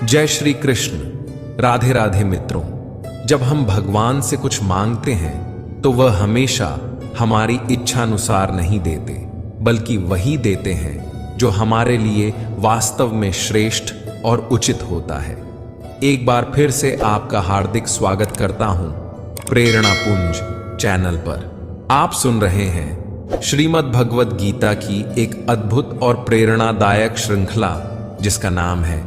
जय श्री कृष्ण। राधे राधे मित्रों। जब हम भगवान से कुछ मांगते हैं तो वह हमेशा हमारी इच्छानुसार नहीं देते, बल्कि वही देते हैं जो हमारे लिए वास्तव में श्रेष्ठ और उचित होता है। एक बार फिर से आपका हार्दिक स्वागत करता हूं प्रेरणा पुंज चैनल पर। आप सुन रहे हैं श्रीमद् भगवद गीता की एक अद्भुत और प्रेरणादायक श्रृंखला जिसका नाम है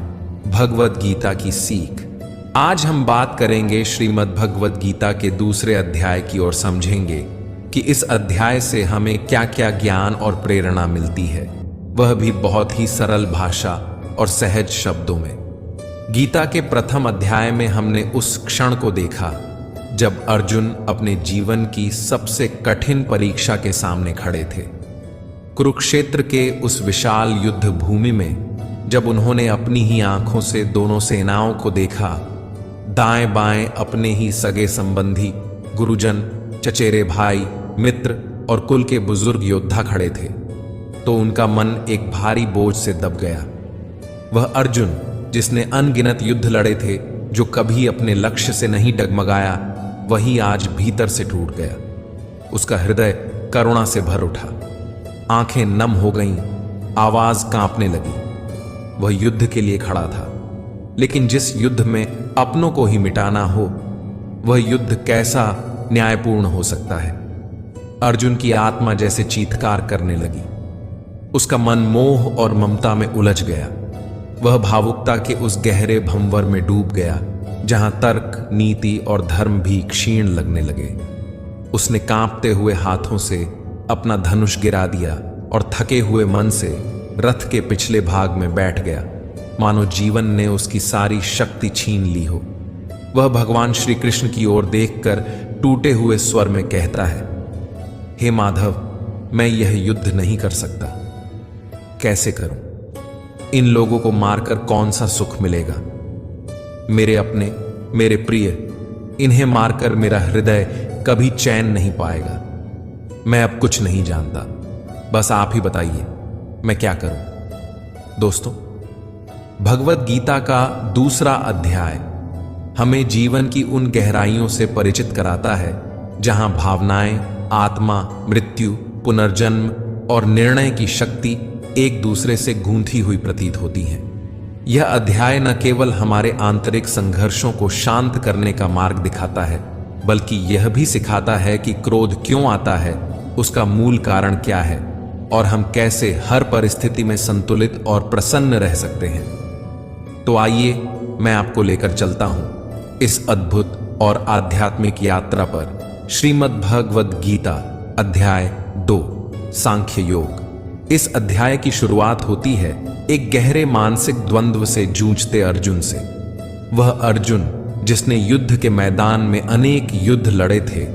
भगवद गीता की सीख। आज हम बात करेंगे श्रीमद् भगवद गीता के दूसरे अध्याय की और समझेंगे कि इस अध्याय से हमें क्या क्या ज्ञान और प्रेरणा मिलती है, वह भी बहुत ही सरल भाषा और सहज शब्दों में। गीता के प्रथम अध्याय में हमने उस क्षण को देखा जब अर्जुन अपने जीवन की सबसे कठिन परीक्षा के सामने खड़े थे। कुरुक्षेत्र के उस विशाल युद्ध भूमि में जब उन्होंने अपनी ही आंखों से दोनों सेनाओं को देखा, दाएं बाएं अपने ही सगे संबंधी, गुरुजन, चचेरे भाई, मित्र और कुल के बुजुर्ग योद्धा खड़े थे, तो उनका मन एक भारी बोझ से दब गया। वह अर्जुन जिसने अनगिनत युद्ध लड़े थे, जो कभी अपने लक्ष्य से नहीं डगमगाया, वही आज भीतर से टूट गया। उसका हृदय करुणा से भर उठा, आंखें नम हो गईं, आवाज कांपने लगी। वह युद्ध के लिए खड़ा था, लेकिन जिस युद्ध में अपनों को ही मिटाना हो, वह युद्ध कैसा न्यायपूर्ण हो सकता है। अर्जुन की आत्मा जैसे चीत्कार करने लगी। उसका मन मोह और ममता में उलझ गया। वह भावुकता के उस गहरे भंवर में डूब गया जहां तर्क, नीति और धर्म भी क्षीण लगने लगे। उसने कांपते हुए हाथों से अपना धनुष गिरा दिया और थके हुए मन से रथ के पिछले भाग में बैठ गया, मानो जीवन ने उसकी सारी शक्ति छीन ली हो। वह भगवान श्री कृष्ण की ओर देखकर टूटे हुए स्वर में कहता है, हे माधव, मैं यह युद्ध नहीं कर सकता। कैसे करूं? इन लोगों को मारकर कौन सा सुख मिलेगा? मेरे अपने, मेरे प्रिय, इन्हें मारकर मेरा हृदय कभी चैन नहीं पाएगा। मैं अब कुछ नहीं जानता, बस आप ही बताइए मैं क्या करूं? दोस्तों, भगवद गीता का दूसरा अध्याय हमें जीवन की उन गहराइयों से परिचित कराता है जहां भावनाएं, आत्मा, मृत्यु, पुनर्जन्म और निर्णय की शक्ति एक दूसरे से गूंथी हुई प्रतीत होती हैं। यह अध्याय न केवल हमारे आंतरिक संघर्षों को शांत करने का मार्ग दिखाता है, बल्कि यह भी सिखाता है कि क्रोध क्यों आता है, उसका मूल कारण क्या है और हम कैसे हर परिस्थिति में संतुलित और प्रसन्न रह सकते हैं। तो आइए मैं आपको लेकर चलता हूं इस अद्भुत और आध्यात्मिक यात्रा पर। श्रीमद् भगवद गीता अध्याय 2, सांख्य योग। इस अध्याय की शुरुआत होती है एक गहरे मानसिक द्वंद्व से जूझते अर्जुन से। वह अर्जुन जिसने युद्ध के मैदान में अनेक युद्ध लड़े थे,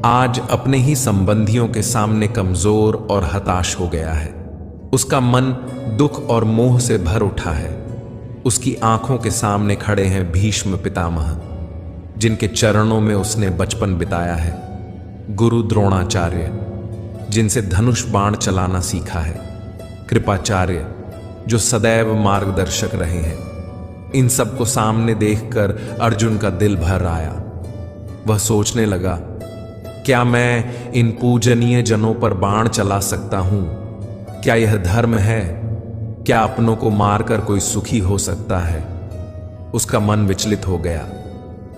आज अपने ही संबंधियों के सामने कमजोर और हताश हो गया है। उसका मन दुख और मोह से भर उठा है। उसकी आंखों के सामने खड़े हैं भीष्म पितामह, जिनके चरणों में उसने बचपन बिताया है, गुरु द्रोणाचार्य, जिनसे धनुष बाण चलाना सीखा है, कृपाचार्य, जो सदैव मार्गदर्शक रहे हैं। इन सबको सामने देखकर अर्जुन का दिल भर आया। वह सोचने लगा, क्या मैं इन पूजनीय जनों पर बाण चला सकता हूं? क्या यह धर्म है? क्या अपनों को मारकर कोई सुखी हो सकता है? उसका मन विचलित हो गया।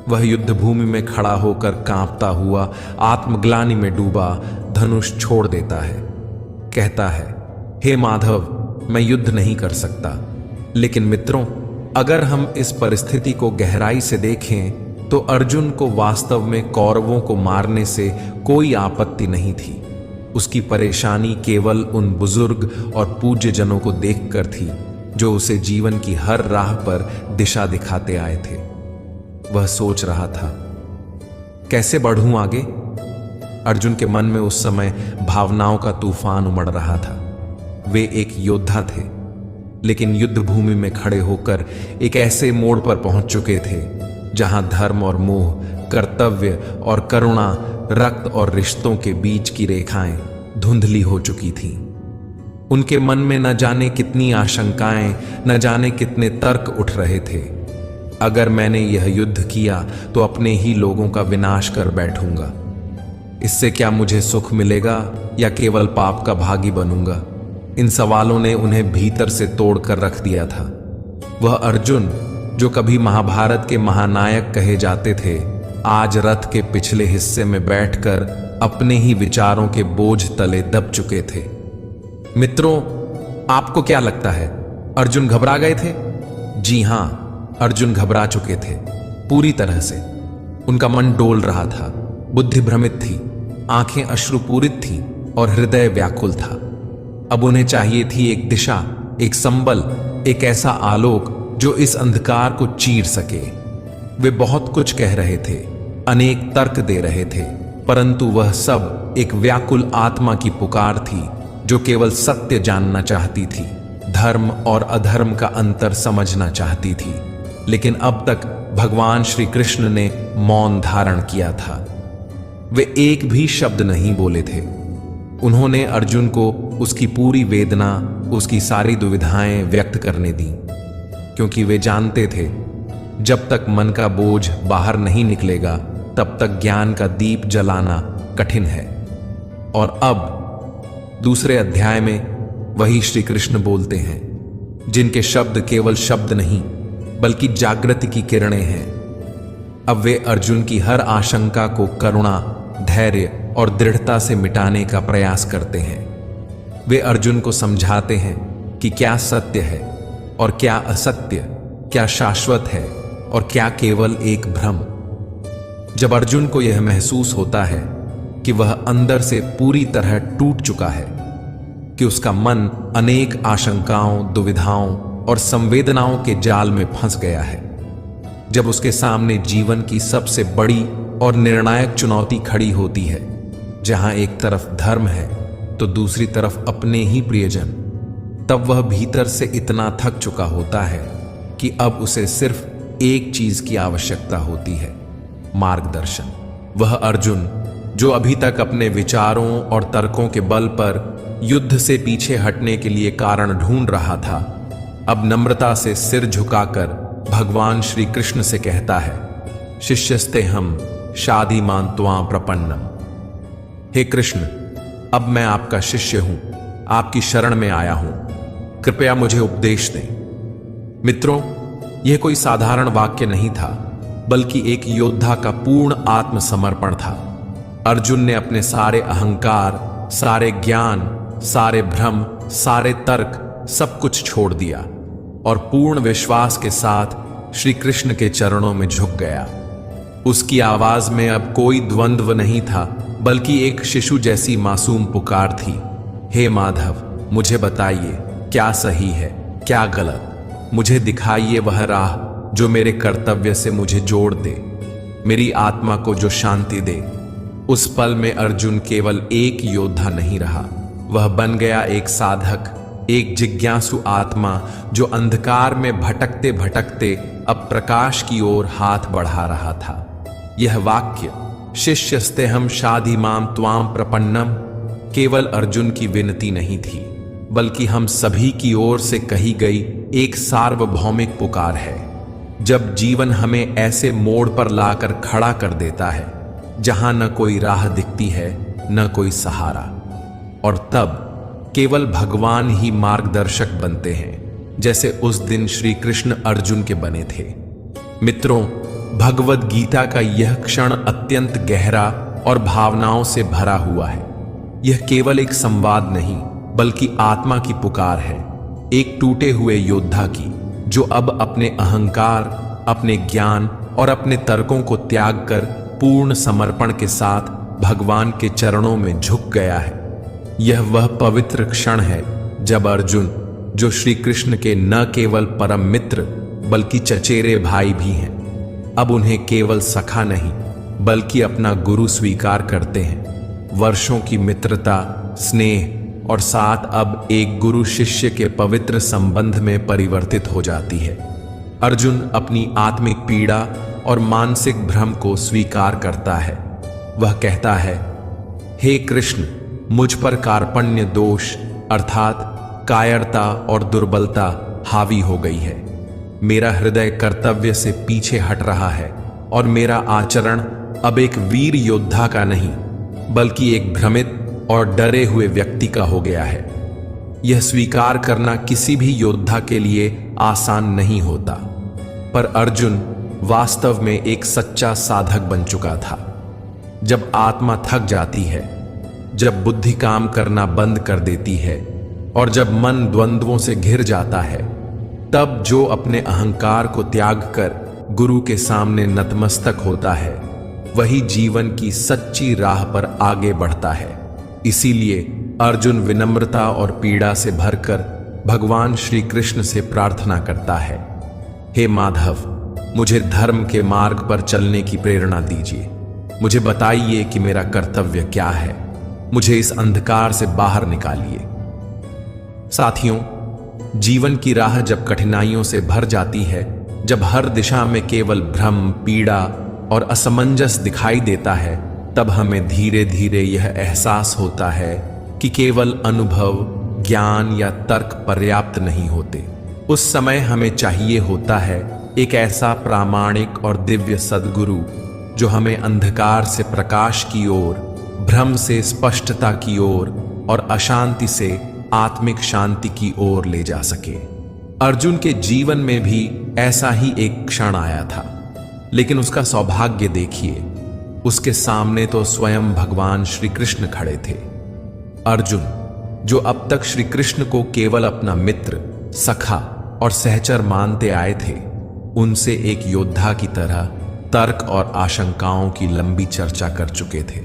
वह युद्ध भूमि में खड़ा होकर कांपता हुआ, आत्मग्लानि में डूबा, धनुष छोड़ देता है। कहता है, हे माधव, मैं युद्ध नहीं कर सकता। लेकिन मित्रों, अगर हम इस परिस्थिति को गहराई से देखें तो अर्जुन को वास्तव में कौरवों को मारने से कोई आपत्ति नहीं थी। उसकी परेशानी केवल उन बुजुर्ग और पूज्य जनों को देखकर थी जो उसे जीवन की हर राह पर दिशा दिखाते आए थे। वह सोच रहा था, कैसे बढ़ूं आगे? अर्जुन के मन में उस समय भावनाओं का तूफान उमड़ रहा था। वे एक योद्धा थे, लेकिन युद्ध भूमि में खड़े होकर एक ऐसे मोड़ पर पहुंच चुके थे जहां धर्म और मोह, कर्तव्य और करुणा, रक्त और रिश्तों के बीच की रेखाएं धुंधली हो चुकी थीं। उनके मन में न जाने कितनी आशंकाएं, न जाने कितने तर्क उठ रहे थे। अगर मैंने यह युद्ध किया तो अपने ही लोगों का विनाश कर बैठूंगा। इससे क्या मुझे सुख मिलेगा या केवल पाप का भागी बनूंगा? इन सवालों ने उन्हें भीतर से तोड़ कर रख दिया था। वह अर्जुन जो कभी महाभारत के महानायक कहे जाते थे, आज रथ के पिछले हिस्से में बैठकर अपने ही विचारों के बोझ तले दब चुके थे। मित्रों, आपको क्या लगता है, अर्जुन घबरा गए थे? जी हां, अर्जुन घबरा चुके थे पूरी तरह से। उनका मन डोल रहा था, बुद्धि भ्रमित थी, आंखें अश्रुपूरित थीं और हृदय व्याकुल था। अब उन्हें चाहिए थी एक दिशा, एक संबल, एक ऐसा आलोक जो इस अंधकार को चीर सके। वे बहुत कुछ कह रहे थे, अनेक तर्क दे रहे थे, परंतु वह सब एक व्याकुल आत्मा की पुकार थी जो केवल सत्य जानना चाहती थी, धर्म और अधर्म का अंतर समझना चाहती थी। लेकिन अब तक भगवान श्री कृष्ण ने मौन धारण किया था। वे एक भी शब्द नहीं बोले थे। उन्होंने अर्जुन को उसकी पूरी वेदना, उसकी सारी दुविधाएं व्यक्त करने दी, क्योंकि वे जानते थे जब तक मन का बोझ बाहर नहीं निकलेगा तब तक ज्ञान का दीप जलाना कठिन है। और अब दूसरे अध्याय में वही श्री कृष्ण बोलते हैं, जिनके शब्द केवल शब्द नहीं बल्कि जागृति की किरणें हैं। अब वे अर्जुन की हर आशंका को करुणा, धैर्य और दृढ़ता से मिटाने का प्रयास करते हैं। वे अर्जुन को समझाते हैं कि क्या सत्य है और क्या असत्य, क्या शाश्वत है और क्या केवल एक भ्रम। जब अर्जुन को यह महसूस होता है कि वह अंदर से पूरी तरह टूट चुका है, कि उसका मन अनेक आशंकाओं, दुविधाओं और संवेदनाओं के जाल में फंस गया है, जब उसके सामने जीवन की सबसे बड़ी और निर्णायक चुनौती खड़ी होती है, जहां एक तरफ धर्म है तो दूसरी तरफ अपने ही प्रियजन, तब वह भीतर से इतना थक चुका होता है कि अब उसे सिर्फ एक चीज की आवश्यकता होती है, मार्गदर्शन। वह अर्जुन जो अभी तक अपने विचारों और तर्कों के बल पर युद्ध से पीछे हटने के लिए कारण ढूंढ रहा था, अब नम्रता से सिर झुकाकर भगवान श्री कृष्ण से कहता है, शिष्यस्ते हम शाधीमान त्वां प्रपन्नम। हे कृष्ण, अब मैं आपका शिष्य हूं, आपकी शरण में आया हूं, कृपया मुझे उपदेश दें। मित्रों, यह कोई साधारण वाक्य नहीं था, बल्कि एक योद्धा का पूर्ण आत्मसमर्पण था। अर्जुन ने अपने सारे अहंकार, सारे ज्ञान, सारे भ्रम, सारे तर्क, सब कुछ छोड़ दिया और पूर्ण विश्वास के साथ श्री कृष्ण के चरणों में झुक गया। उसकी आवाज में अब कोई द्वंद्व नहीं था, बल्कि एक शिशु जैसी मासूम पुकार थी, हे माधव, मुझे बताइए क्या सही है, क्या गलत। मुझे दिखाइए वह राह जो मेरे कर्तव्य से मुझे जोड़ दे, मेरी आत्मा को जो शांति दे। उस पल में अर्जुन केवल एक योद्धा नहीं रहा, वह बन गया एक साधक, एक जिज्ञासु आत्मा जो अंधकार में भटकते भटकते अब प्रकाश की ओर हाथ बढ़ा रहा था। यह वाक्य, शिष्यस्तेहम शाधीमाम त्वां प्रपन्नम, केवल अर्जुन की विनती नहीं थी, बल्कि हम सभी की ओर से कही गई एक सार्वभौमिक पुकार है। जब जीवन हमें ऐसे मोड़ पर लाकर खड़ा कर देता है जहां न कोई राह दिखती है, न कोई सहारा, और तब केवल भगवान ही मार्गदर्शक बनते हैं, जैसे उस दिन श्री कृष्ण अर्जुन के बने थे। मित्रों, भगवद गीता का यह क्षण अत्यंत गहरा और भावनाओं से भरा हुआ है। यह केवल एक संवाद नहीं, बल्कि आत्मा की पुकार है, एक टूटे हुए योद्धा की, जो अब अपने अहंकार, अपने ज्ञान और अपने तर्कों को त्याग कर पूर्ण समर्पण के साथ भगवान के चरणों में झुक गया है। यह वह पवित्र क्षण है जब अर्जुन, जो श्री कृष्ण के न केवल परम मित्र बल्कि चचेरे भाई भी हैं, अब उन्हें केवल सखा नहीं बल्कि अपना गुरु स्वीकार करते हैं। वर्षों की मित्रता, स्नेह और साथ अब एक गुरु शिष्य के पवित्र संबंध में परिवर्तित हो जाती है। अर्जुन अपनी आत्मिक पीड़ा और मानसिक भ्रम को स्वीकार करता है। वह कहता है, हे कृष्ण, मुझ पर कार्पण्य दोष अर्थात कायरता और दुर्बलता हावी हो गई है। मेरा हृदय कर्तव्य से पीछे हट रहा है और मेरा आचरण अब एक वीर योद्धा का नहीं बल्कि एक भ्रमित और डरे हुए व्यक्ति का हो गया है। यह स्वीकार करना किसी भी योद्धा के लिए आसान नहीं होता, पर अर्जुन वास्तव में एक सच्चा साधक बन चुका था। जब आत्मा थक जाती है, जब बुद्धि काम करना बंद कर देती है और जब मन द्वंद्वों से घिर जाता है, तब जो अपने अहंकार को त्याग कर गुरु के सामने नतमस्तक होता है, वही जीवन की सच्ची राह पर आगे बढ़ता है। इसीलिए अर्जुन विनम्रता और पीड़ा से भरकर भगवान श्री कृष्ण से प्रार्थना करता है, हे माधव, मुझे धर्म के मार्ग पर चलने की प्रेरणा दीजिए। मुझे बताइए कि मेरा कर्तव्य क्या है। मुझे इस अंधकार से बाहर निकालिए। साथियों, जीवन की राह जब कठिनाइयों से भर जाती है, जब हर दिशा में केवल भ्रम, पीड़ा और असमंजस दिखाई देता है, तब हमें धीरे धीरे यह एहसास होता है कि केवल अनुभव, ज्ञान या तर्क पर्याप्त नहीं होते। उस समय हमें चाहिए होता है एक ऐसा प्रामाणिक और दिव्य सद्गुरु जो हमें अंधकार से प्रकाश की ओर, भ्रम से स्पष्टता की ओर और अशांति से आत्मिक शांति की ओर ले जा सके। अर्जुन के जीवन में भी ऐसा ही एक क्षण आया था, लेकिन उसका सौभाग्य देखिए, उसके सामने तो स्वयं भगवान श्री कृष्ण खड़े थे। अर्जुन, जो अब तक श्री कृष्ण को केवल अपना मित्र, सखा और सहचर मानते आए थे, उनसे एक योद्धा की तरह तर्क और आशंकाओं की लंबी चर्चा कर चुके थे।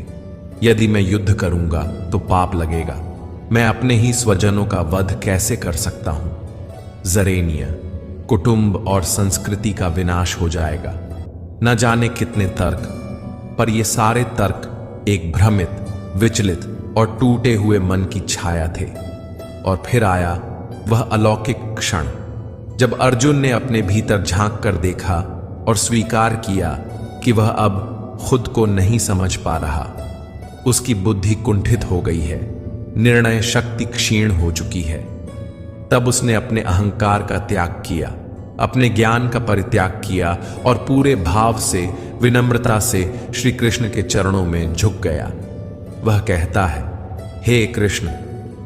यदि मैं युद्ध करूंगा तो पाप लगेगा। मैं अपने ही स्वजनों का वध कैसे कर सकता हूं? जरेनिया, कुटुंब और संस्कृति का विनाश हो जाएगा। न जाने कितने तर्क, पर ये सारे तर्क एक भ्रमित, विचलित और टूटे हुए मन की छाया थे। और फिर आया वह अलौकिक क्षण जब अर्जुन ने अपने भीतर झांक कर देखा और स्वीकार किया कि वह अब खुद को नहीं समझ पा रहा। उसकी बुद्धि कुंठित हो गई है, निर्णय शक्ति क्षीण हो चुकी है। तब उसने अपने अहंकार का त्याग किया, अपने ज्ञान का परित्याग किया और पूरे भाव से, विनम्रता से श्री कृष्ण के चरणों में झुक गया। वह कहता है, हे कृष्ण,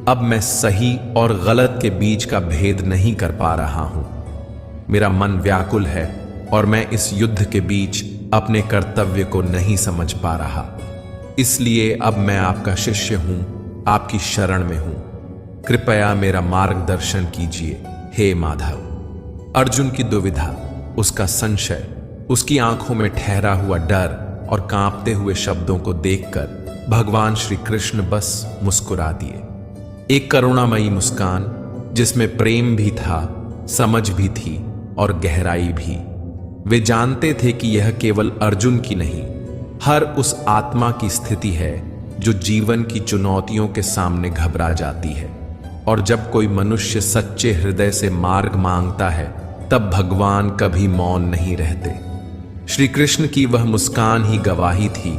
अब मैं सही और गलत के बीच का भेद नहीं कर पा रहा हूं। मेरा मन व्याकुल है और मैं इस युद्ध के बीच अपने कर्तव्य को नहीं समझ पा रहा। इसलिए अब मैं आपका शिष्य हूं, आपकी शरण में हूं। कृपया मेरा मार्गदर्शन कीजिए, हे माधव। अर्जुन की दुविधा, उसका संशय, उसकी आंखों में ठहरा हुआ डर और कांपते हुए शब्दों को देखकर भगवान श्री कृष्ण बस मुस्कुरा दिए। एक करुणामयी मुस्कान जिसमें प्रेम भी था, समझ भी थी और गहराई भी। वे जानते थे कि यह केवल अर्जुन की नहीं, हर उस आत्मा की स्थिति है जो जीवन की चुनौतियों के सामने घबरा जाती है। और जब कोई मनुष्य सच्चे हृदय से मार्ग मांगता है, तब भगवान कभी मौन नहीं रहते। श्री कृष्ण की वह मुस्कान ही गवाही थी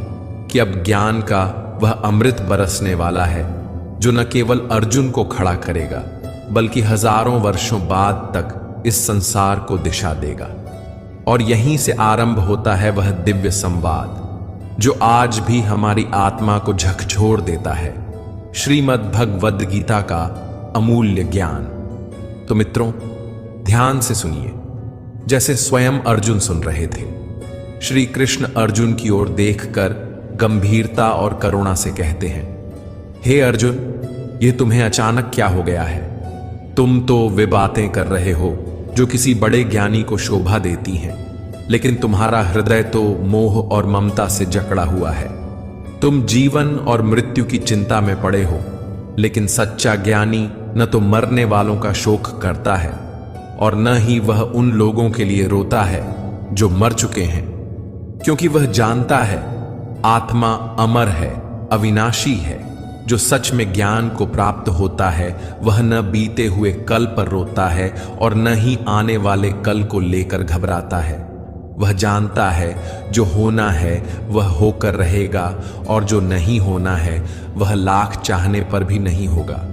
कि अब ज्ञान का वह अमृत बरसने वाला है जो न केवल अर्जुन को खड़ा करेगा, बल्कि हजारों वर्षों बाद तक इस संसार को दिशा देगा। और यहीं से आरंभ होता है वह दिव्य संवाद जो आज भी हमारी आत्मा को झकझोर देता है, श्रीमद् भगवद गीता का अमूल्य ज्ञान। तो मित्रों, ध्यान से सुनिए, जैसे स्वयं अर्जुन सुन रहे थे। श्री कृष्ण अर्जुन की ओर देखकर गंभीरता और करुणा से कहते हैं, हे अर्जुन, ये तुम्हें अचानक क्या हो गया है? तुम तो वे बातें कर रहे हो जो किसी बड़े ज्ञानी को शोभा देती हैं, लेकिन तुम्हारा हृदय तो मोह और ममता से जकड़ा हुआ है। तुम जीवन और मृत्यु की चिंता में पड़े हो, लेकिन सच्चा ज्ञानी न तो मरने वालों का शोक करता है और न ही वह उन लोगों के लिए रोता है जो मर चुके हैं, क्योंकि वह जानता है आत्मा अमर है, अविनाशी है। जो सच में ज्ञान को प्राप्त होता है, वह न बीते हुए कल पर रोता है और न ही आने वाले कल को लेकर घबराता है। वह जानता है जो होना है वह होकर रहेगा और जो नहीं होना है वह लाख चाहने पर भी नहीं होगा।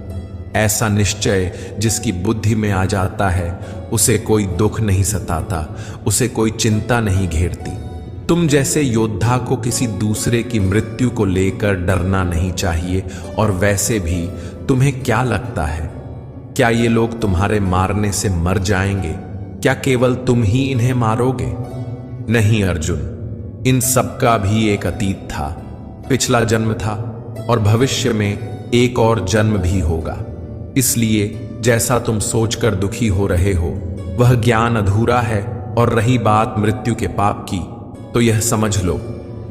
ऐसा निश्चय जिसकी बुद्धि में आ जाता है, उसे कोई दुख नहीं सताता, उसे कोई चिंता नहीं घेरती। तुम जैसे योद्धा को किसी दूसरे की मृत्यु को लेकर डरना नहीं चाहिए। और वैसे भी तुम्हें क्या लगता है, क्या ये लोग तुम्हारे मारने से मर जाएंगे? क्या केवल तुम ही इन्हें मारोगे? नहीं अर्जुन, इन सब का भी एक अतीत था, पिछला जन्म था, और भविष्य में एक और जन्म भी होगा। इसलिए जैसा तुम सोचकर दुखी हो रहे हो वह ज्ञान अधूरा है। और रही बात मृत्यु के पाप की, तो यह समझ लो,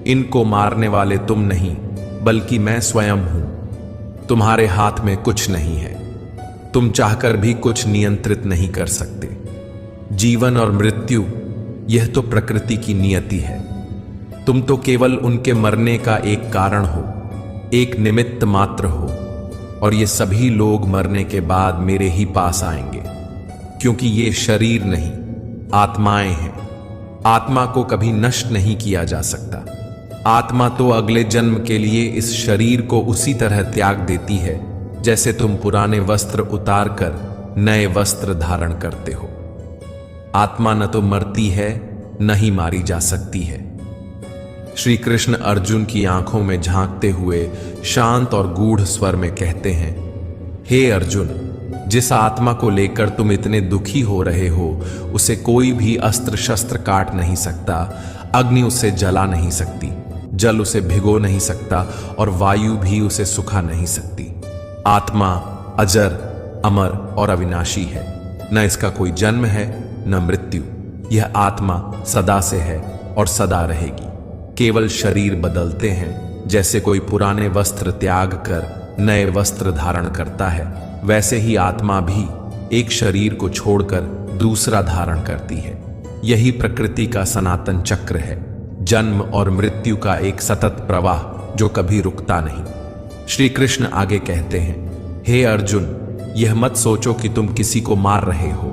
इनको मारने वाले तुम नहीं बल्कि मैं स्वयं हूं। तुम्हारे हाथ में कुछ नहीं है, तुम चाहकर भी कुछ नियंत्रित नहीं कर सकते। जीवन और मृत्यु यह तो प्रकृति की नियति है। तुम तो केवल उनके मरने का एक कारण हो, एक निमित्त मात्र हो। और ये सभी लोग मरने के बाद मेरे ही पास आएंगे, क्योंकि ये शरीर नहीं, आत्माएं हैं। आत्मा को कभी नष्ट नहीं किया जा सकता। आत्मा तो अगले जन्म के लिए इस शरीर को उसी तरह त्याग देती है जैसे तुम पुराने वस्त्र उतार कर नए वस्त्र धारण करते हो। आत्मा न तो मरती है न ही मारी जा सकती है। श्री कृष्ण अर्जुन की आंखों में झांकते हुए शांत और गूढ़ स्वर में कहते हैं, हे अर्जुन, जिस आत्मा को लेकर तुम इतने दुखी हो रहे हो, उसे कोई भी अस्त्र शस्त्र काट नहीं सकता, अग्नि उसे जला नहीं सकती, जल उसे भिगो नहीं सकता, और वायु भी उसे सुखा नहीं सकती। आत्मा अजर, अमर और अविनाशी है। न इसका कोई जन्म है न मृत्यु। यह आत्मा सदा से है और सदा रहेगी। केवल शरीर बदलते हैं। जैसे कोई पुराने वस्त्र त्याग कर नए वस्त्र धारण करता है, वैसे ही आत्मा भी एक शरीर को छोड़कर दूसरा धारण करती है। यही प्रकृति का सनातन चक्र है, जन्म और मृत्यु का एक सतत प्रवाह जो कभी रुकता नहीं। श्री कृष्ण आगे कहते हैं, हे अर्जुन, यह मत सोचो कि तुम किसी को मार रहे हो।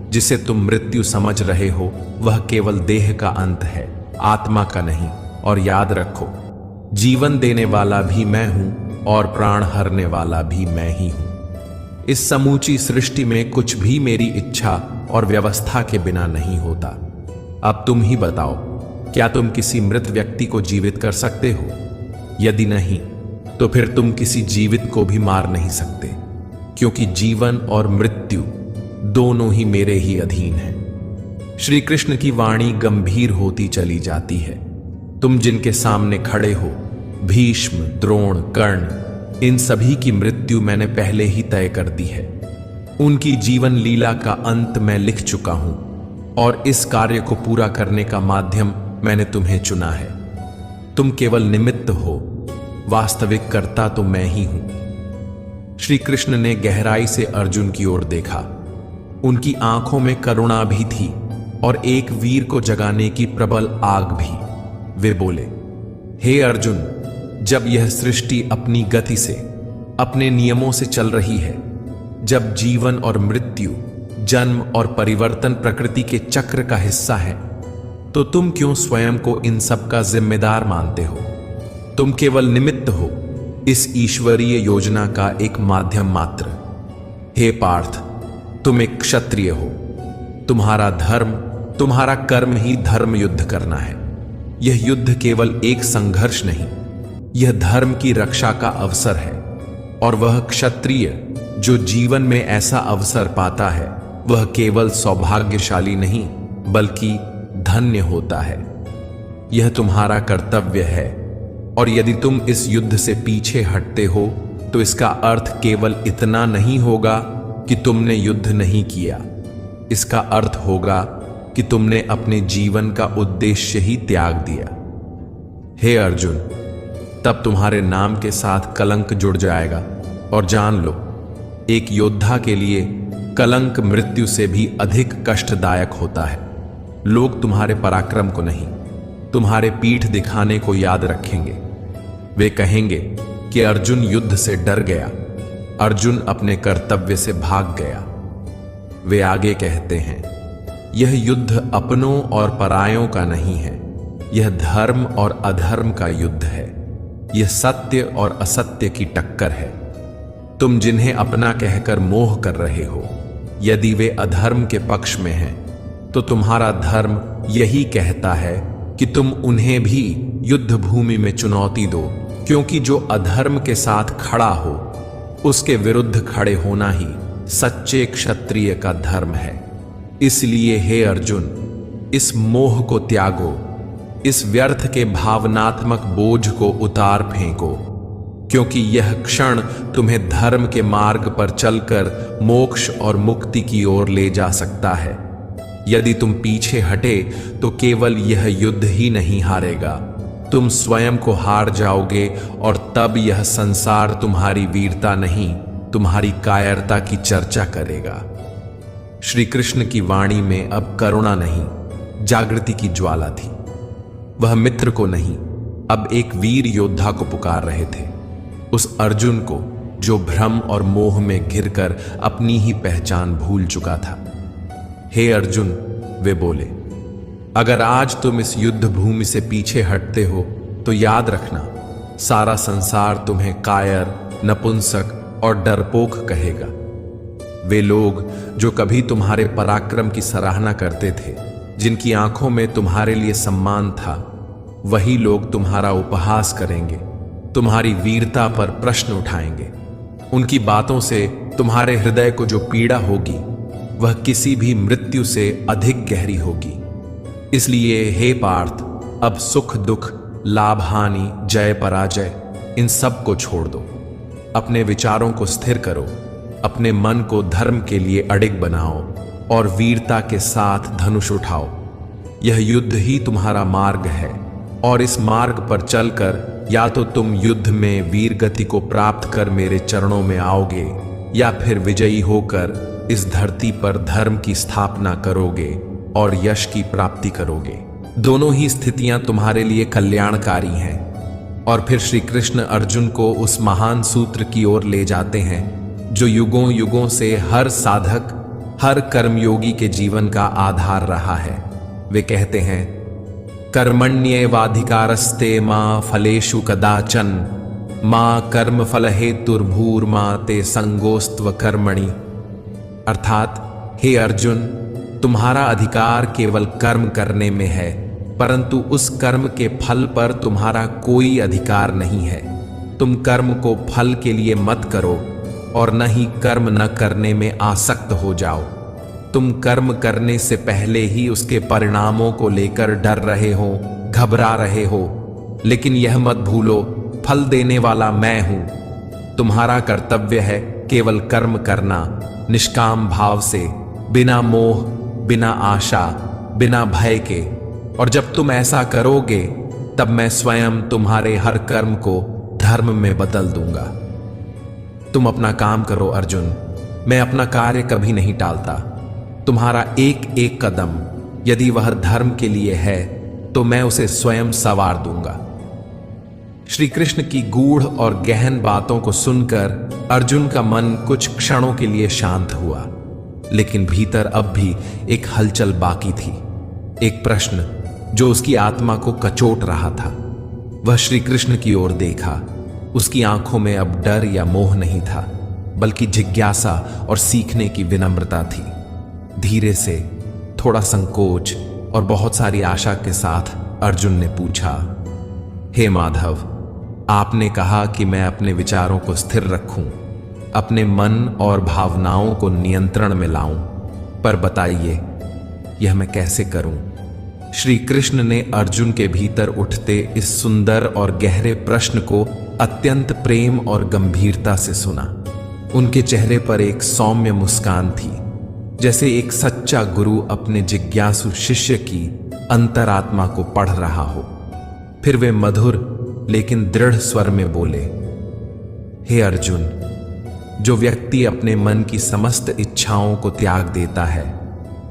जिसे तुम मृत्यु समझ रहे हो वह केवल देह का अंत है, आत्मा का नहीं। और याद रखो, जीवन देने वाला भी मैं हूं और प्राण हरने वाला भी मैं ही हूं। इस समूची सृष्टि में कुछ भी मेरी इच्छा और व्यवस्था के बिना नहीं होता। अब तुम ही बताओ, क्या तुम किसी मृत व्यक्ति को जीवित कर सकते हो? यदि नहीं, तो फिर तुम किसी जीवित को भी मार नहीं सकते, क्योंकि जीवन और मृत्यु दोनों ही मेरे ही अधीन हैं। श्री कृष्ण की वाणी गंभीर होती चली जाती है। तुम जिनके सामने खड़े हो, भीष्म, द्रोण, कर्ण, इन सभी की मृत्यु मैंने पहले ही तय कर दी है। उनकी जीवन लीला का अंत मैं लिख चुका हूं, और इस कार्य को पूरा करने का माध्यम मैंने तुम्हें चुना है। तुम केवल निमित्त हो, वास्तविक कर्ता तो मैं ही हूं। श्री कृष्ण ने गहराई से अर्जुन की ओर देखा। उनकी आंखों में करुणा भी थी और एक वीर को जगाने की प्रबल आग भी। वे बोले, हे अर्जुन, जब यह सृष्टि अपनी गति से, अपने नियमों से चल रही है, जब जीवन और मृत्यु, जन्म और परिवर्तन प्रकृति के चक्र का हिस्सा है, तो तुम क्यों स्वयं को इन सब का जिम्मेदार मानते हो? तुम केवल निमित्त हो, इस ईश्वरीय योजना का एक माध्यम मात्र। हे पार्थ, तुम एक क्षत्रिय हो। तुम्हारा धर्म, तुम्हारा कर्म ही धर्म युद्ध करना है। यह युद्ध केवल एक संघर्ष नहीं, यह धर्म की रक्षा का अवसर है। और वह क्षत्रिय जो जीवन में ऐसा अवसर पाता है, वह केवल सौभाग्यशाली नहीं बल्कि धन्य होता है। यह तुम्हारा कर्तव्य है। और यदि तुम इस युद्ध से पीछे हटते हो, तो इसका अर्थ केवल इतना नहीं होगा कि तुमने युद्ध नहीं किया। इसका अर्थ होगा कि तुमने अपने जीवन का उद्देश्य ही त्याग दिया। हे अर्जुन, तब तुम्हारे नाम के साथ कलंक जुड़ जाएगा। और जान लो, एक योद्धा के लिए कलंक मृत्यु से भी अधिक कष्टदायक होता है। लोग तुम्हारे पराक्रम को नहीं, तुम्हारे पीठ दिखाने को याद रखेंगे। वे कहेंगे कि अर्जुन युद्ध से डर गया, अर्जुन अपने कर्तव्य से भाग गया। वे आगे कहते हैं, यह युद्ध अपनों और परायों का नहीं है, यह धर्म और अधर्म का युद्ध है। यह सत्य और असत्य की टक्कर है। तुम जिन्हें अपना कहकर मोह कर रहे हो, यदि वे अधर्म के पक्ष में हैं, तो तुम्हारा धर्म यही कहता है कि तुम उन्हें भी युद्ध भूमि में चुनौती दो, क्योंकि जो अधर्म के साथ खड़ा हो उसके विरुद्ध खड़े होना ही सच्चे क्षत्रिय का धर्म है। इसलिए हे अर्जुन, इस मोह को त्यागो, इस व्यर्थ के भावनात्मक बोझ को उतार फेंको, क्योंकि यह क्षण तुम्हें धर्म के मार्ग पर चलकर मोक्ष और मुक्ति की ओर ले जा सकता है। यदि तुम पीछे हटे तो केवल यह युद्ध ही नहीं हारेगा, तुम स्वयं को हार जाओगे, और तब यह संसार तुम्हारी वीरता नहीं, तुम्हारी कायरता की चर्चा करेगा। श्री कृष्ण की वाणी में अब करुणा नहीं, जागृति की ज्वाला थी। वह मित्र को नहीं, अब एक वीर योद्धा को पुकार रहे थे, उस अर्जुन को जो भ्रम और मोह में घिरकर अपनी ही पहचान भूल चुका था। हे अर्जुन, वे बोले, अगर आज तुम इस युद्ध भूमि से पीछे हटते हो तो याद रखना, सारा संसार तुम्हें कायर, नपुंसक और डरपोक कहेगा। वे लोग जो कभी तुम्हारे पराक्रम की सराहना करते थे, जिनकी आंखों में तुम्हारे लिए सम्मान था, वही लोग तुम्हारा उपहास करेंगे, तुम्हारी वीरता पर प्रश्न उठाएंगे। उनकी बातों से तुम्हारे हृदय को जो पीड़ा होगी वह किसी भी मृत्यु से अधिक गहरी होगी। इसलिए हे पार्थ, अब सुख दुख, लाभ हानि, जय पराजय, इन सब को छोड़ दो। अपने विचारों को स्थिर करो, अपने मन को धर्म के लिए अडिग बनाओ और वीरता के साथ धनुष उठाओ। यह युद्ध ही तुम्हारा मार्ग है, और इस मार्ग पर चलकर या तो तुम युद्ध में वीर गति को प्राप्त कर मेरे चरणों में आओगे, या फिर विजयी होकर इस धरती पर धर्म की स्थापना करोगे और यश की प्राप्ति करोगे। दोनों ही स्थितियां तुम्हारे लिए कल्याणकारी हैं। और फिर श्री कृष्ण अर्जुन को उस महान सूत्र की ओर ले जाते हैं जो युगों युगों से हर साधक, हर कर्मयोगी के जीवन का आधार रहा है। वे कहते हैं, कर्मण्येवाधिकारस्ते मां फलेषु कदाचन, मां कर्म फल हेतुर्भूर्मा ते संगोस्त्व कर्मणि। अर्थात हे अर्जुन, तुम्हारा अधिकार केवल कर्म करने में है, परंतु उस कर्म के फल पर तुम्हारा कोई अधिकार नहीं है। तुम कर्म को फल के लिए मत करो और न ही कर्म न करने में आसक्त हो जाओ। तुम कर्म करने से पहले ही उसके परिणामों को लेकर डर रहे हो, घबरा रहे हो, लेकिन यह मत भूलो, फल देने वाला मैं हूं। तुम्हारा कर्तव्य है केवल कर्म करना, निष्काम भाव से, बिना मोह, बिना आशा, बिना भय के। और जब तुम ऐसा करोगे तब मैं स्वयं तुम्हारे हर कर्म को धर्म में बदल दूंगा। तुम अपना काम करो अर्जुन, मैं अपना कार्य कभी नहीं टालता। तुम्हारा एक एक कदम यदि वह धर्म के लिए है तो मैं उसे स्वयं सवार दूंगा। श्री कृष्ण की गूढ़ और गहन बातों को सुनकर अर्जुन का मन कुछ क्षणों के लिए शांत हुआ, लेकिन भीतर अब भी एक हलचल बाकी थी, एक प्रश्न जो उसकी आत्मा को कचोट रहा था। वह श्री कृष्ण की ओर देखा। उसकी आंखों में अब डर या मोह नहीं था, बल्कि जिज्ञासा और सीखने की विनम्रता थी। धीरे से, थोड़ा संकोच और बहुत सारी आशा के साथ अर्जुन ने पूछा, हे माधव, आपने कहा कि मैं अपने विचारों को स्थिर रखूं, अपने मन और भावनाओं को नियंत्रण में लाऊं, पर बताइए यह मैं कैसे करूं? श्री कृष्ण ने अर्जुन के भीतर उठते इस सुंदर और गहरे प्रश्न को अत्यंत प्रेम और गंभीरता से सुना। उनके चेहरे पर एक सौम्य मुस्कान थी, जैसे एक सच्चा गुरु अपने जिज्ञासु शिष्य की अंतरात्मा को पढ़ रहा हो। फिर वे मधुर लेकिन दृढ़ स्वर में बोले, हे अर्जुन, जो व्यक्ति अपने मन की समस्त इच्छाओं को त्याग देता है,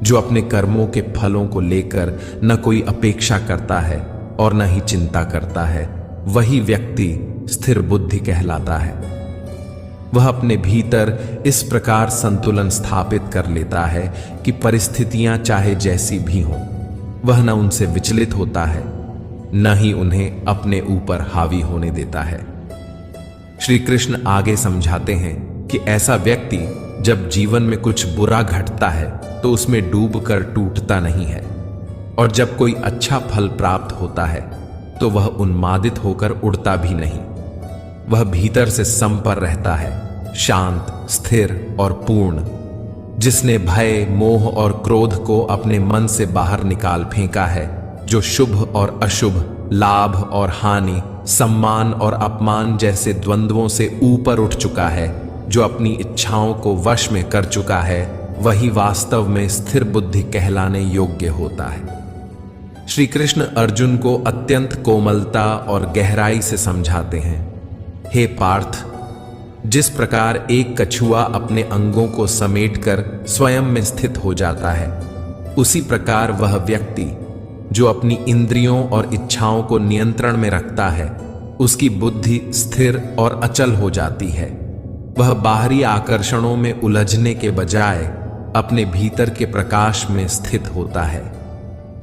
जो अपने कर्मों के फलों को लेकर न कोई अपेक्षा करता है और न ही चिंता करता है, वही व्यक्ति स्थिर बुद्धि कहलाता है। वह अपने भीतर इस प्रकार संतुलन स्थापित कर लेता है कि परिस्थितियां चाहे जैसी भी हों, वह न उनसे विचलित होता है, न ही उन्हें अपने ऊपर हावी होने देता है। श्री कृष्ण आगे समझाते हैं कि ऐसा व्यक्ति जब जीवन में कुछ बुरा घटता है तो उसमें डूबकर टूटता नहीं है, और जब कोई अच्छा फल प्राप्त होता है तो वह उन्मादित होकर उड़ता भी नहीं। वह भीतर से संपन्न रहता है, शांत, स्थिर और पूर्ण। जिसने भय, मोह और क्रोध को अपने मन से बाहर निकाल फेंका है, जो शुभ और अशुभ, लाभ और हानि, सम्मान और अपमान जैसे द्वंद्वों से ऊपर उठ चुका है, जो अपनी इच्छाओं को वश में कर चुका है, वही वास्तव में स्थिर बुद्धि कहलाने योग्य होता है। श्री कृष्ण अर्जुन को अत्यंत कोमलता और गहराई से समझाते हैं। हे पार्थ, जिस प्रकार एक कछुआ अपने अंगों को समेटकर स्वयं में स्थित हो जाता है, उसी प्रकार वह व्यक्ति जो अपनी इंद्रियों और इच्छाओं को नियंत्रण में रखता है, उसकी बुद्धि स्थिर और अचल हो जाती है। वह बाहरी आकर्षणों में उलझने के बजाय अपने भीतर के प्रकाश में स्थित होता है।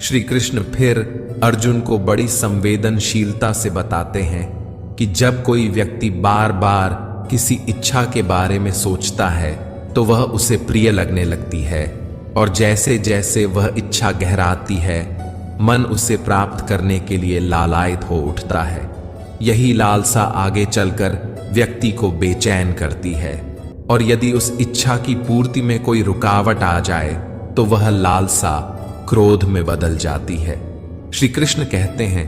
श्री कृष्ण फिर अर्जुन को बड़ी संवेदनशीलता से बताते हैं कि जब कोई व्यक्ति बार बार किसी इच्छा के बारे में सोचता है तो वह उसे प्रिय लगने लगती है, और जैसे जैसे वह इच्छा गहराती है, मन उसे प्राप्त करने के लिए लालायित हो उठता है। यही लालसा आगे चलकर व्यक्ति को बेचैन करती है, और यदि उस इच्छा की पूर्ति में कोई रुकावट आ जाए तो वह लालसा क्रोध में बदल जाती है। श्री कृष्ण कहते हैं,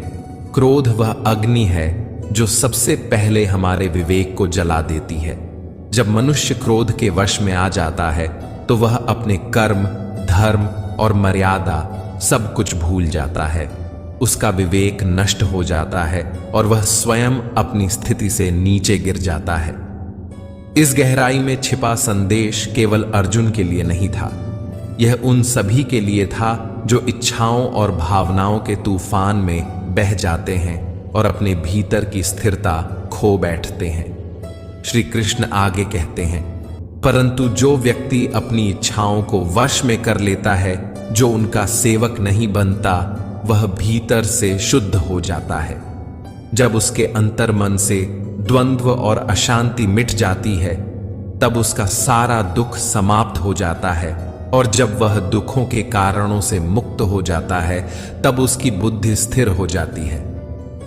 क्रोध वह अग्नि है जो सबसे पहले हमारे विवेक को जला देती है। जब मनुष्य क्रोध के वश में आ जाता है तो वह अपने कर्म, धर्म और मर्यादा सब कुछ भूल जाता है। उसका विवेक नष्ट हो जाता है और वह स्वयं अपनी स्थिति से नीचे गिर जाता है। इस गहराई में छिपा संदेश केवल अर्जुन के लिए नहीं था, यह उन सभी के लिए था जो इच्छाओं और भावनाओं के तूफान में बह जाते हैं और अपने भीतर की स्थिरता खो बैठते हैं। श्री कृष्ण आगे कहते हैं, परंतु जो व्यक्ति अपनी इच्छाओं को वश में कर लेता है, जो उनका सेवक नहीं बनता, वह भीतर से शुद्ध हो जाता है। जब उसके अंतर्मन से द्वंद्व और अशांति मिट जाती है, तब उसका सारा दुख समाप्त हो जाता है, और जब वह दुखों के कारणों से मुक्त हो जाता है, तब उसकी बुद्धि स्थिर हो जाती है।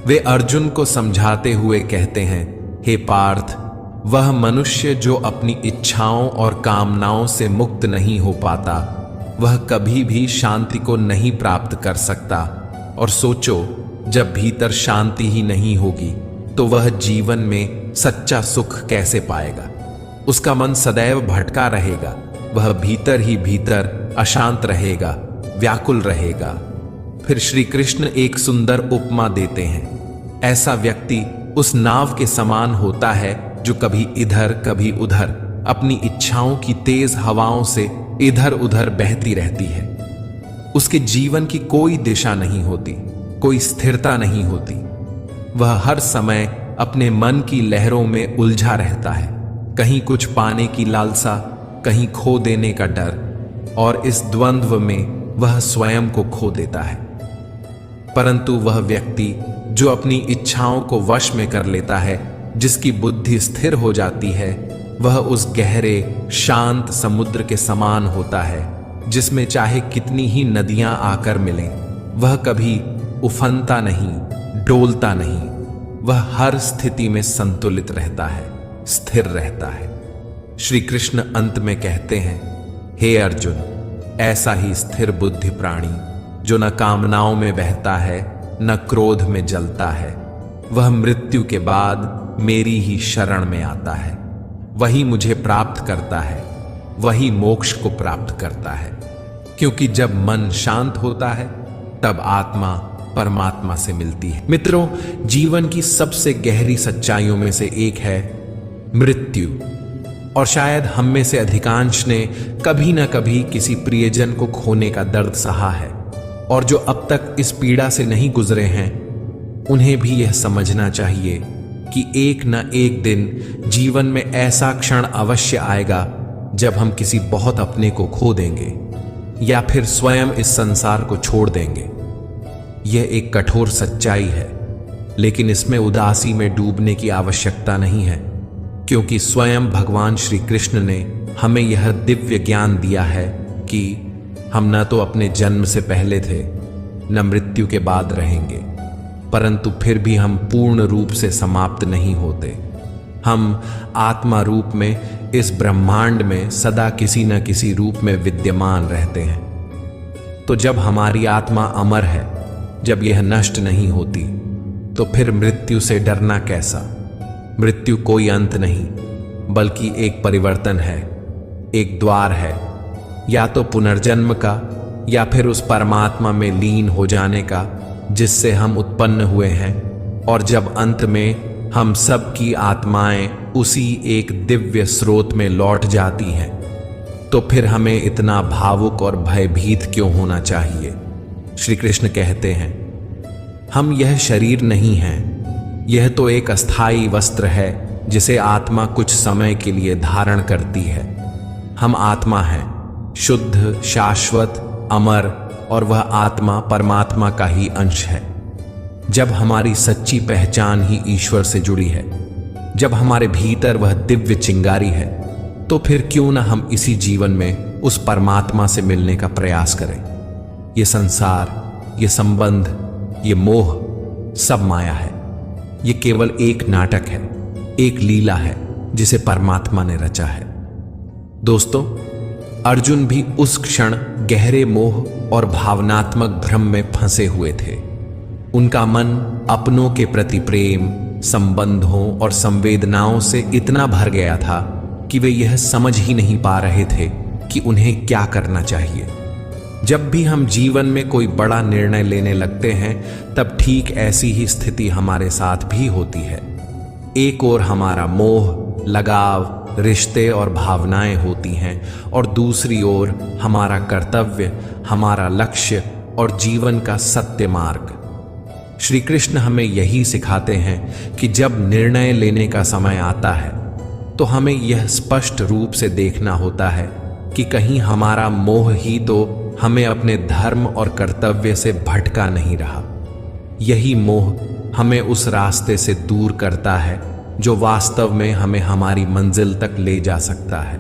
वे अर्जुन को समझाते हुए कहते हैं, हे पार्थ, वह मनुष्य जो अपनी इच्छाओं और कामनाओं से मुक्त नहीं हो पाता, वह कभी भी शांति को नहीं प्राप्त कर सकता। और सोचो, जब भीतर शांति ही नहीं होगी तो वह जीवन में सच्चा सुख कैसे पाएगा। उसका मन सदैव भटका रहेगा, वह भीतर ही भीतर अशांत रहेगा, व्याकुल रहेगा। फिर श्री कृष्ण एक सुंदर उपमा देते हैं। ऐसा व्यक्ति उस नाव के समान होता है जो कभी इधर कभी उधर अपनी इच्छाओं की तेज हवाओं से इधर उधर बहती रहती है। उसके जीवन की कोई दिशा नहीं होती, कोई स्थिरता नहीं होती। वह हर समय अपने मन की लहरों में उलझा रहता है, कहीं कुछ पाने की लालसा, कहीं खो देने का डर, और इस द्वंद्व में वह स्वयं को खो देता है। परंतु वह व्यक्ति जो अपनी इच्छाओं को वश में कर लेता है, जिसकी बुद्धि स्थिर हो जाती है, वह उस गहरे शांत समुद्र के समान होता है, जिसमें चाहे कितनी ही नदियां आकर मिलें, वह कभी उफनता नहीं, डोलता नहीं। वह हर स्थिति में संतुलित रहता है, स्थिर रहता है। श्री कृष्ण अंत में कहते हैं, हे अर्जुन, ऐसा ही स्थिर बुद्धि प्राणी जो न कामनाओं में बहता है, न क्रोध में जलता है, वह मृत्यु के बाद मेरी ही शरण में आता है। वही मुझे प्राप्त करता है, वही मोक्ष को प्राप्त करता है। क्योंकि जब मन शांत होता है, तब आत्मा परमात्मा से मिलती है। मित्रों, जीवन की सबसे गहरी सच्चाइयों में से एक है मृत्यु, और शायद हम में से अधिकांश ने कभी न कभी किसी प्रियजन को खोने का दर्द सहा है, और जो अब तक इस पीड़ा से नहीं गुजरे हैं, उन्हें भी यह समझना चाहिए कि एक न एक दिन जीवन में ऐसा क्षण अवश्य आएगा जब हम किसी बहुत अपने को खो देंगे या फिर स्वयं इस संसार को छोड़ देंगे। यह एक कठोर सच्चाई है, लेकिन इसमें उदासी में डूबने की आवश्यकता नहीं है। क्योंकि स्वयं भगवान श्री कृष्ण ने हमें यह दिव्य ज्ञान दिया है कि हम न तो अपने जन्म से पहले थे न मृत्यु के बाद रहेंगे, परंतु फिर भी हम पूर्ण रूप से समाप्त नहीं होते। हम आत्मा रूप में इस ब्रह्मांड में सदा किसी न किसी रूप में विद्यमान रहते हैं। तो जब हमारी आत्मा अमर है, जब यह नष्ट नहीं होती, तो फिर मृत्यु से डरना कैसा? मृत्यु कोई अंत नहीं, बल्कि एक परिवर्तन है, एक द्वार है, या तो पुनर्जन्म का या फिर उस परमात्मा में लीन हो जाने का जिससे हम उत्पन्न हुए हैं। और जब अंत में हम सब की आत्माएं उसी एक दिव्य स्रोत में लौट जाती हैं, तो फिर हमें इतना भावुक और भयभीत क्यों होना चाहिए? श्री कृष्ण कहते हैं, हम यह शरीर नहीं हैं, यह तो एक अस्थाई वस्त्र है जिसे आत्मा कुछ समय के लिए धारण करती है। हम आत्मा हैं, शुद्ध, शाश्वत, अमर, और वह आत्मा परमात्मा का ही अंश है। जब हमारी सच्ची पहचान ही ईश्वर से जुड़ी है, जब हमारे भीतर वह दिव्य चिंगारी है, तो फिर क्यों ना हम इसी जीवन में उस परमात्मा से मिलने का प्रयास करें। ये संसार, ये संबंध, ये मोह सब माया है। ये केवल एक नाटक है, एक लीला है जिसे परमात्मा ने रचा है। दोस्तों, अर्जुन भी उस क्षण गहरे मोह और भावनात्मक भ्रम में फंसे हुए थे। उनका मन अपनों के प्रति प्रेम, संबंधों और संवेदनाओं से इतना भर गया था कि वे यह समझ ही नहीं पा रहे थे कि उन्हें क्या करना चाहिए। जब भी हम जीवन में कोई बड़ा निर्णय लेने लगते हैं, तब ठीक ऐसी ही स्थिति हमारे साथ भी होती है। एक ओर हमारा मोह, लगाव, रिश्ते और भावनाएं होती हैं, और दूसरी ओर हमारा कर्तव्य, हमारा लक्ष्य और जीवन का सत्य मार्ग। श्री कृष्ण हमें यही सिखाते हैं कि जब निर्णय लेने का समय आता है, तो हमें यह स्पष्ट रूप से देखना होता है कि कहीं हमारा मोह ही तो हमें अपने धर्म और कर्तव्य से भटका नहीं रहा। यही मोह हमें उस रास्ते से दूर करता है जो वास्तव में हमें हमारी मंजिल तक ले जा सकता है।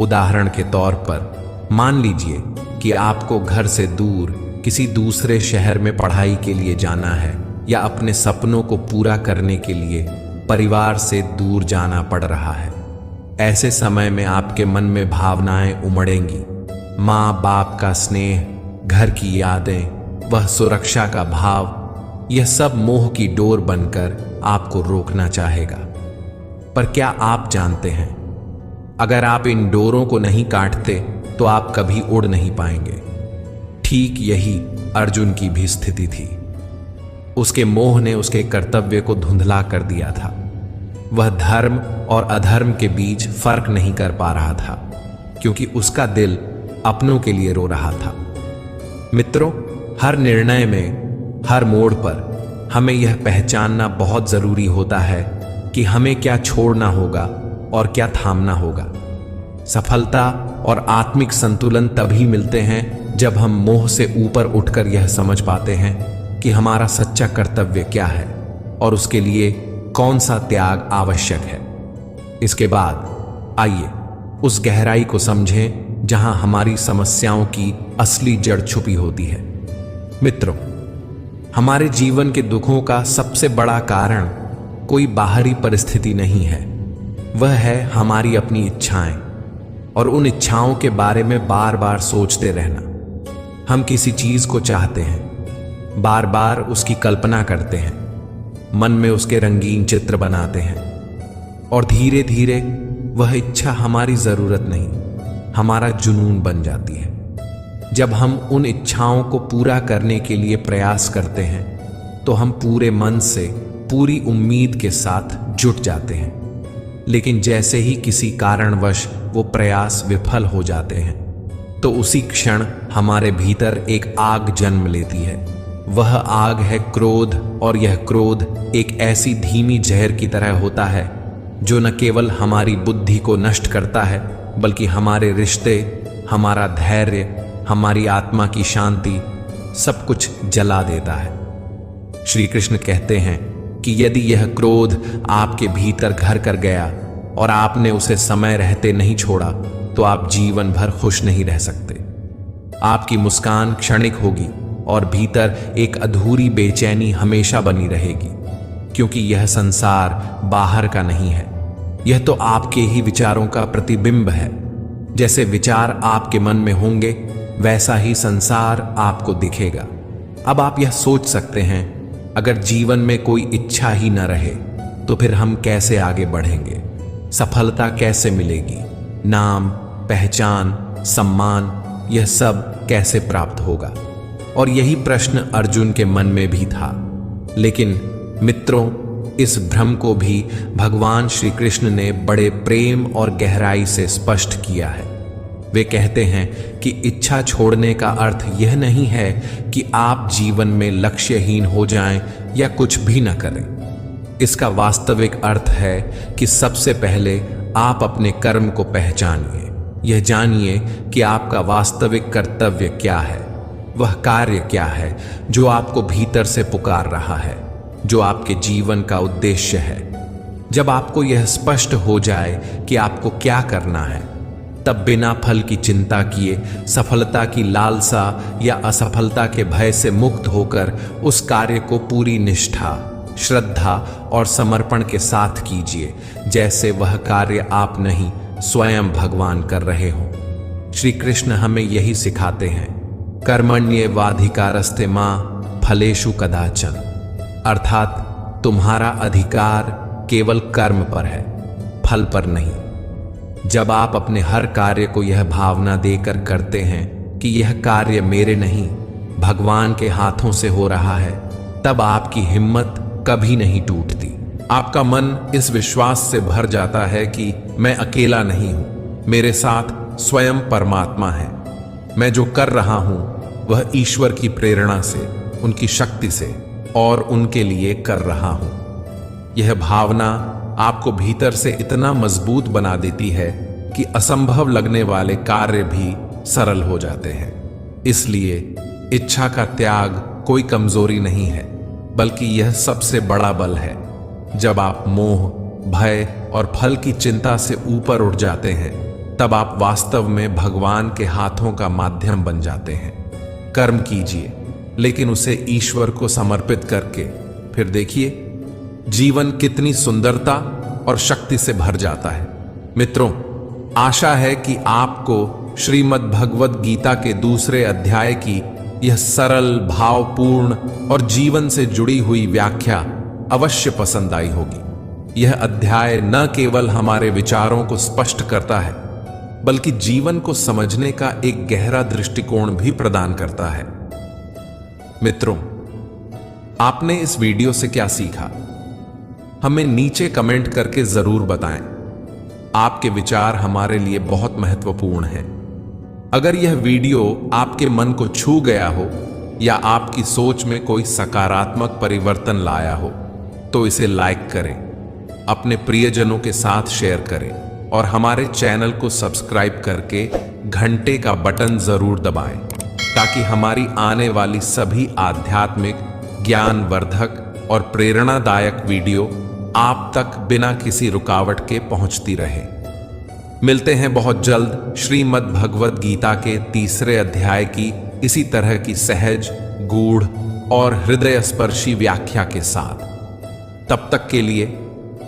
उदाहरण के तौर पर मान लीजिए कि आपको घर से दूर किसी दूसरे शहर में पढ़ाई के लिए जाना है, या अपने सपनों को पूरा करने के लिए परिवार से दूर जाना पड़ रहा है। ऐसे समय में आपके मन में भावनाएं उमड़ेंगी। माँ बाप का स्नेह, घर की यादें, वह सुरक्षा का भाव, यह सब मोह की डोर बनकर आपको रोकना चाहेगा। पर क्या आप जानते हैं, अगर आप इन डोरों को नहीं काटते तो आप कभी उड़ नहीं पाएंगे। ठीक यही अर्जुन की भी स्थिति थी। उसके मोह ने उसके कर्तव्य को धुंधला कर दिया था। वह धर्म और अधर्म के बीच फर्क नहीं कर पा रहा था, क्योंकि उसका दिल अपनों के लिए रो रहा था। मित्रों, हर निर्णय में, हर मोड़ पर हमें यह पहचानना बहुत जरूरी होता है कि हमें क्या छोड़ना होगा और क्या थामना होगा। सफलता और आत्मिक संतुलन तभी मिलते हैं जब हम मोह से ऊपर उठकर यह समझ पाते हैं कि हमारा सच्चा कर्तव्य क्या है और उसके लिए कौन सा त्याग आवश्यक है। इसके बाद आइए उस गहराई को समझें जहां हमारी समस्याओं की असली जड़ छुपी होती है। मित्रों, हमारे जीवन के दुखों का सबसे बड़ा कारण कोई बाहरी परिस्थिति नहीं है, वह है हमारी अपनी इच्छाएं और उन इच्छाओं के बारे में बार बार सोचते रहना। हम किसी चीज को चाहते हैं, बार बार उसकी कल्पना करते हैं, मन में उसके रंगीन चित्र बनाते हैं, और धीरे धीरे वह इच्छा हमारी जरूरत नहीं, हमारा जुनून बन जाती है। जब हम उन इच्छाओं को पूरा करने के लिए प्रयास करते हैं, तो हम पूरे मन से, पूरी उम्मीद के साथ जुट जाते हैं। लेकिन जैसे ही किसी कारणवश वो प्रयास विफल हो जाते हैं, तो उसी क्षण हमारे भीतर एक आग जन्म लेती है। वह आग है क्रोध, और यह क्रोध एक ऐसी धीमी जहर की तरह होता है जो न केवल हमारी बुद्धि को नष्ट करता है, बल्कि हमारे रिश्ते, हमारा धैर्य, हमारी आत्मा की शांति, सब कुछ जला देता है। श्री कृष्ण कहते हैं कि यदि यह क्रोध आपके भीतर घर कर गया, और आपने उसे समय रहते नहीं छोड़ा तो आप जीवन भर खुश नहीं रह सकते। आपकी मुस्कान क्षणिक होगी और भीतर एक अधूरी बेचैनी हमेशा बनी रहेगी, क्योंकि यह संसार बाहर का नहीं है, यह तो आपके ही विचारों का प्रतिबिंब है। जैसे विचार आपके मन में होंगे वैसा ही संसार आपको दिखेगा। अब आप यह सोच सकते हैं, अगर जीवन में कोई इच्छा ही न रहे तो फिर हम कैसे आगे बढ़ेंगे, सफलता कैसे मिलेगी, नाम, पहचान, सम्मान, यह सब कैसे प्राप्त होगा। और यही प्रश्न अर्जुन के मन में भी था। लेकिन मित्रों, इस भ्रम को भी भगवान श्री कृष्ण ने बड़े प्रेम और गहराई से स्पष्ट किया है। वे कहते हैं कि इच्छा छोड़ने का अर्थ यह नहीं है कि आप जीवन में लक्ष्यहीन हो जाएं या कुछ भी न करें। इसका वास्तविक अर्थ है कि सबसे पहले आप अपने कर्म को पहचानिए। यह जानिए कि आपका वास्तविक कर्तव्य क्या है, वह कार्य क्या है जो आपको भीतर से पुकार रहा है, जो आपके जीवन का उद्देश्य है। जब आपको यह स्पष्ट हो जाए कि आपको क्या करना है, तब बिना फल की चिंता किए, सफलता की लालसा या असफलता के भय से मुक्त होकर उस कार्य को पूरी निष्ठा, श्रद्धा और समर्पण के साथ कीजिए, जैसे वह कार्य आप नहीं स्वयं भगवान कर रहे हों। श्री कृष्ण हमें यही सिखाते हैं, कर्मण्येवाधिकारस्ते मा फलेषु कदाचन, अर्थात तुम्हारा अधिकार केवल कर्म पर है, फल पर नहीं। जब आप अपने हर कार्य को यह भावना देकर करते हैं कि यह कार्य मेरे नहीं भगवान के हाथों से हो रहा है, तब आपकी हिम्मत कभी नहीं टूटती। आपका मन इस विश्वास से भर जाता है कि मैं अकेला नहीं हूं, मेरे साथ स्वयं परमात्मा है। मैं जो कर रहा हूं वह ईश्वर की प्रेरणा से, उनकी शक्ति से और उनके लिए कर रहा हूं। यह भावना आपको भीतर से इतना मजबूत बना देती है कि असंभव लगने वाले कार्य भी सरल हो जाते हैं। इसलिए इच्छा का त्याग कोई कमजोरी नहीं है, बल्कि यह सबसे बड़ा बल है। जब आप मोह, भय और फल की चिंता से ऊपर उठ जाते हैं, तब आप वास्तव में भगवान के हाथों का माध्यम बन जाते हैं। कर्म कीजिए, लेकिन उसे ईश्वर को समर्पित करके, फिर देखिए जीवन कितनी सुंदरता और शक्ति से भर जाता है। मित्रों, आशा है कि आपको श्रीमद् भगवद गीता के दूसरे अध्याय की यह सरल, भावपूर्ण और जीवन से जुड़ी हुई व्याख्या अवश्य पसंद आई होगी। यह अध्याय न केवल हमारे विचारों को स्पष्ट करता है, बल्कि जीवन को समझने का एक गहरा दृष्टिकोण भी प्रदान करता है। मित्रों, आपने इस वीडियो से क्या सीखा? हमें नीचे कमेंट करके जरूर बताएं। आपके विचार हमारे लिए बहुत महत्वपूर्ण हैं। अगर यह वीडियो आपके मन को छू गया हो या आपकी सोच में कोई सकारात्मक परिवर्तन लाया हो, तो इसे लाइक करें, अपने प्रियजनों के साथ शेयर करें और हमारे चैनल को सब्सक्राइब करके घंटे का बटन जरूर दबाएं, ताकि हमारी आने वाली सभी आध्यात्मिक, ज्ञानवर्धक और प्रेरणादायक वीडियो आप तक बिना किसी रुकावट के पहुंचती रहे। मिलते हैं बहुत जल्द श्रीमद् भगवद गीता के तीसरे अध्याय की इसी तरह की सहज, गूढ़ और हृदय स्पर्शी व्याख्या के साथ। तब तक के लिए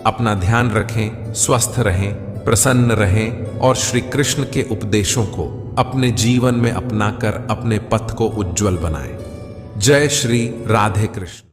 अपना ध्यान रखें, स्वस्थ रहें, प्रसन्न रहें और श्री कृष्ण के उपदेशों को अपने जीवन में अपनाकर अपने पथ को उज्जवल बनाएं। जय श्री राधे कृष्ण।